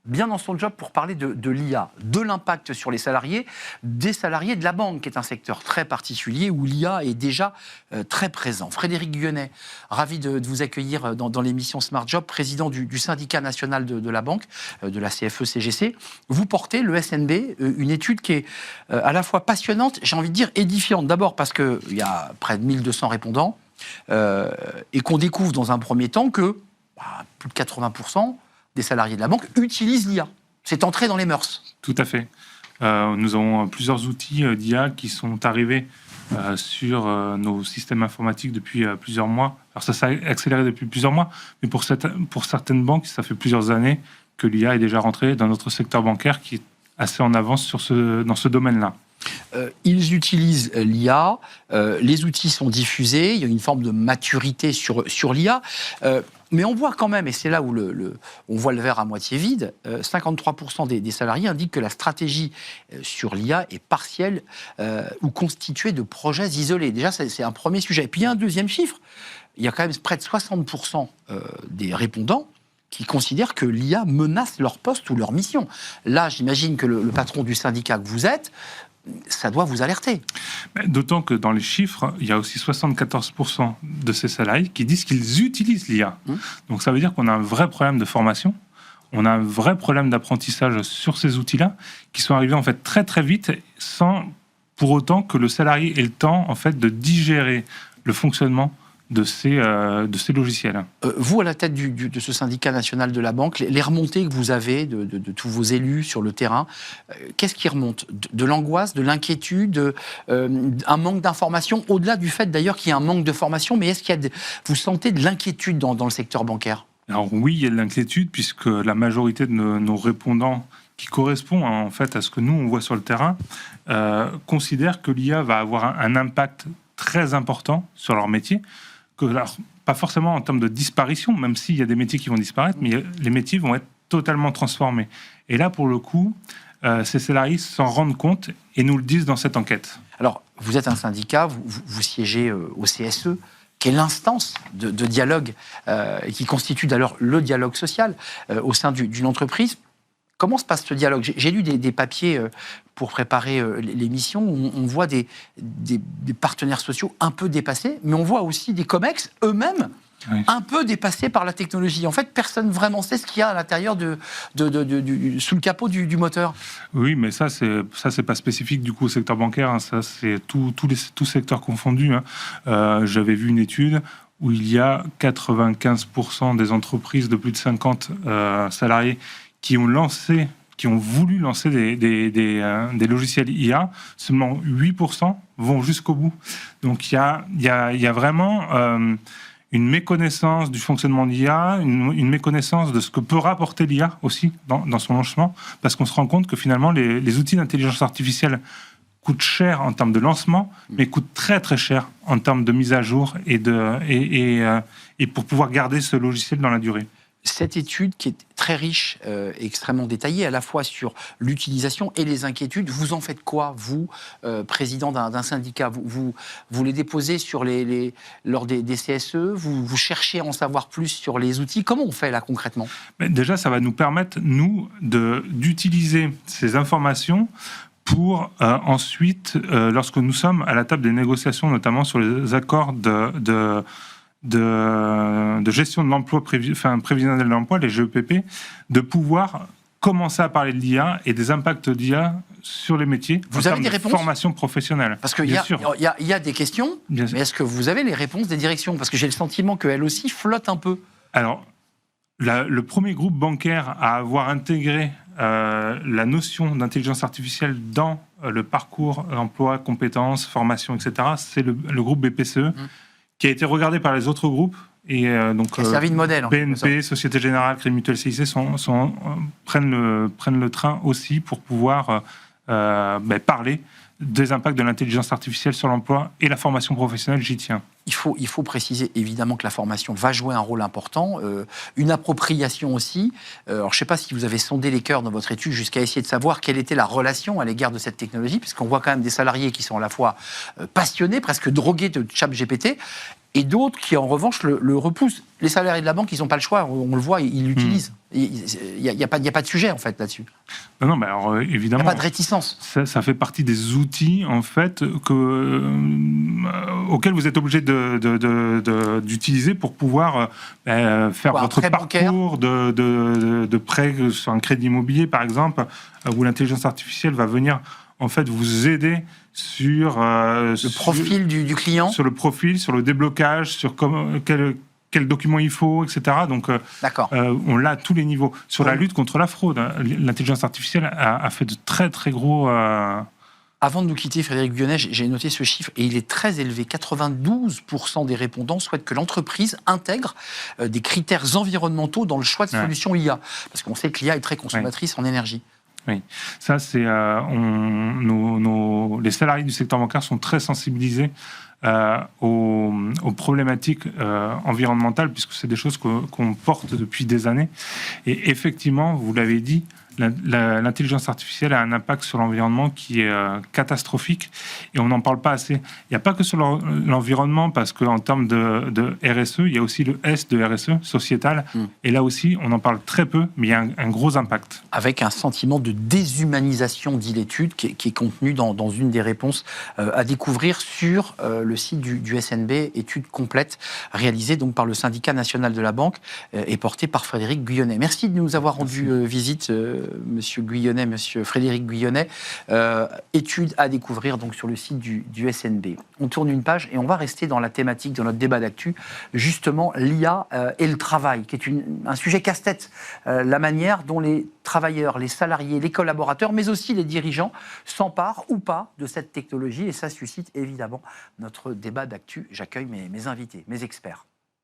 bien dans son job pour parler de l'IA, de l'impact sur les salariés, des salariés de la banque, qui est un secteur très particulier où l'IA est déjà très présent. Frédéric Guenet, ravi de vous accueillir dans l'émission Smart Job, président du syndicat national de la banque, de la CFE-CGC. Vous portez, le SNB, une étude qui est à la fois passionnante, j'ai envie de dire édifiante. D'abord parce qu'il y a près de 1200 répondants et qu'on découvre dans un premier temps que plus de 80% des salariés de la banque utilisent l'IA. C'est entré dans les mœurs. Tout à fait. Nous avons plusieurs outils d'IA qui sont arrivés sur nos systèmes informatiques depuis plusieurs mois. Alors ça s'est accéléré depuis plusieurs mois, mais pour certaines banques, ça fait plusieurs années que l'IA est déjà rentrée dans notre secteur bancaire qui est assez en avance dans ce domaine-là. Ils utilisent l'IA, les outils sont diffusés, il y a une forme de maturité sur l'IA, mais on voit quand même, et c'est là où on voit le verre à moitié vide, 53% des salariés indiquent que la stratégie sur l'IA est partielle ou constituée de projets isolés. Déjà, c'est un premier sujet. Et puis il y a un deuxième chiffre, il y a quand même près de 60% des répondants qui considèrent que l'IA menace leur poste ou leur mission. Là, j'imagine que le patron du syndicat que vous êtes, ça doit vous alerter. D'autant que dans les chiffres, il y a aussi 74% de ces salariés qui disent qu'ils utilisent l'IA. Donc ça veut dire qu'on a un vrai problème de formation, on a un vrai problème d'apprentissage sur ces outils-là, qui sont arrivés en fait très très vite, sans pour autant que le salarié ait le temps en fait de digérer le fonctionnement de ces logiciels. Vous, à la tête de ce syndicat national de la banque, les remontées que vous avez de tous vos élus sur le terrain, qu'est-ce qui remonte ? De l'angoisse, de l'inquiétude, un manque d'information, au-delà du fait d'ailleurs qu'il y a un manque de formation, mais est-ce qu'il y a vous sentez de l'inquiétude dans le secteur bancaire ? Alors oui, il y a de l'inquiétude, puisque la majorité de nos répondants, qui correspond en fait à ce que nous on voit sur le terrain, considèrent que l'IA va avoir un impact très important sur leur métier. Alors, pas forcément en termes de disparition, même s'il y a des métiers qui vont disparaître, mais les métiers vont être totalement transformés. Et là, pour le coup, ces salariés s'en rendent compte et nous le disent dans cette enquête. Alors, vous êtes un syndicat, vous siégez au CSE, qui est l'instance de dialogue et qui constitue d'ailleurs le dialogue social au sein d'une entreprise. Comment se passe ce dialogue ? J'ai lu des papiers pour préparer l'émission où on voit des partenaires sociaux un peu dépassés, mais on voit aussi des comex eux-mêmes un peu dépassés par la technologie. En fait, personne vraiment sait ce qu'il y a à l'intérieur sous le capot du moteur. Oui, mais ça c'est pas spécifique du coup au secteur bancaire. Hein. Ça, c'est tout secteur confondu. Hein. J'avais vu une étude où il y a 95% des entreprises de plus de 50 salariés qui ont voulu lancer des logiciels IA, seulement 8% vont jusqu'au bout. Donc il y a vraiment une méconnaissance du fonctionnement de l'IA, une méconnaissance de ce que peut rapporter l'IA aussi dans son lancement, parce qu'on se rend compte que finalement les outils d'intelligence artificielle coûtent cher en termes de lancement, mais coûtent très très cher en termes de mise à jour et pour pouvoir garder ce logiciel dans la durée. Cette étude qui est très riche, extrêmement détaillée, à la fois sur l'utilisation et les inquiétudes, vous en faites quoi, vous, président d'un syndicat ? Vous les déposez lors des CSE, vous cherchez à en savoir plus sur les outils. Comment on fait là concrètement ? Déjà, ça va nous permettre, nous, d'utiliser ces informations pour ensuite, lorsque nous sommes à la table des négociations, notamment sur les accords de gestion de l'emploi prévisionnel de l'emploi, les GEPP, de pouvoir commencer à parler de l'IA et des impacts d'IA sur les métiers. Vous avez des réponses ? Formation professionnelle. Parce qu'il y a des questions, mais est-ce que vous avez les réponses des directions ? Parce que j'ai le sentiment qu'elles aussi flottent un peu. Alors, le premier groupe bancaire à avoir intégré la notion d'intelligence artificielle dans le parcours emploi, compétences, formation, etc., c'est le groupe BPCE, qui a été regardé par les autres groupes. Et donc, servi de modèle, BNP, Société Générale, Crédit Mutuel, CIC prennent le train aussi pour pouvoir parler des impacts de l'intelligence artificielle sur l'emploi et la formation professionnelle, j'y tiens. Il faut préciser évidemment que la formation va jouer un rôle important, une appropriation aussi. Alors je ne sais pas si vous avez sondé les cœurs dans votre étude jusqu'à essayer de savoir quelle était la relation à l'égard de cette technologie, puisqu'on voit quand même des salariés qui sont à la fois passionnés, presque drogués de ChatGPT, et d'autres qui en revanche le repoussent. Les salariés de la banque, ils n'ont pas le choix, on le voit, ils l'utilisent. Il n'y a pas de sujet, en fait, là-dessus. Non, mais alors Il n'y évidemment. a pas de réticence. Ça fait partie des outils, en fait, auxquels vous êtes obligé d'utiliser pour pouvoir faire votre parcours de prêt sur un crédit immobilier, par exemple, où l'intelligence artificielle va venir, en fait, vous aider sur le profil du client, sur le profil, sur le déblocage, sur quel document il faut, etc. Donc, on l'a à tous les niveaux. Sur la lutte contre la fraude, l'intelligence artificielle a fait de très, très gros... Avant de nous quitter, Frédéric Guyonnet, j'ai noté ce chiffre, et il est très élevé. 92% des répondants souhaitent que l'entreprise intègre des critères environnementaux dans le choix de solutions IA. Parce qu'on sait que l'IA est très consommatrice en énergie. Oui, ça c'est... les salariés du secteur bancaire sont très sensibilisés aux problématiques environnementales, puisque c'est des choses qu'on porte depuis des années. Et effectivement, vous l'avez dit, l'intelligence artificielle a un impact sur l'environnement qui est catastrophique, et on n'en parle pas assez. Il n'y a pas que sur l'environnement, parce qu'en termes de RSE, il y a aussi le S de RSE, sociétal, et là aussi, on en parle très peu, mais il y a un gros impact. Avec un sentiment de déshumanisation, dit l'étude, qui est contenu dans une des réponses à découvrir sur le site du SNB, étude complète réalisée donc par le syndicat national de la banque et portée par Frédéric Guyonnet. Merci de nous avoir rendu visite, Monsieur Guyonnet, Monsieur Frédéric Guyonnet. Étude à découvrir donc sur le site du SNB. On tourne une page et on va rester dans la thématique de notre débat d'actu, justement l'IA et le travail, qui est un sujet casse-tête. La manière dont les travailleurs, les salariés, les collaborateurs, mais aussi les dirigeants s'emparent ou pas de cette technologie, et ça suscite évidemment notre débat d'actu. J'accueille mes invités, mes experts.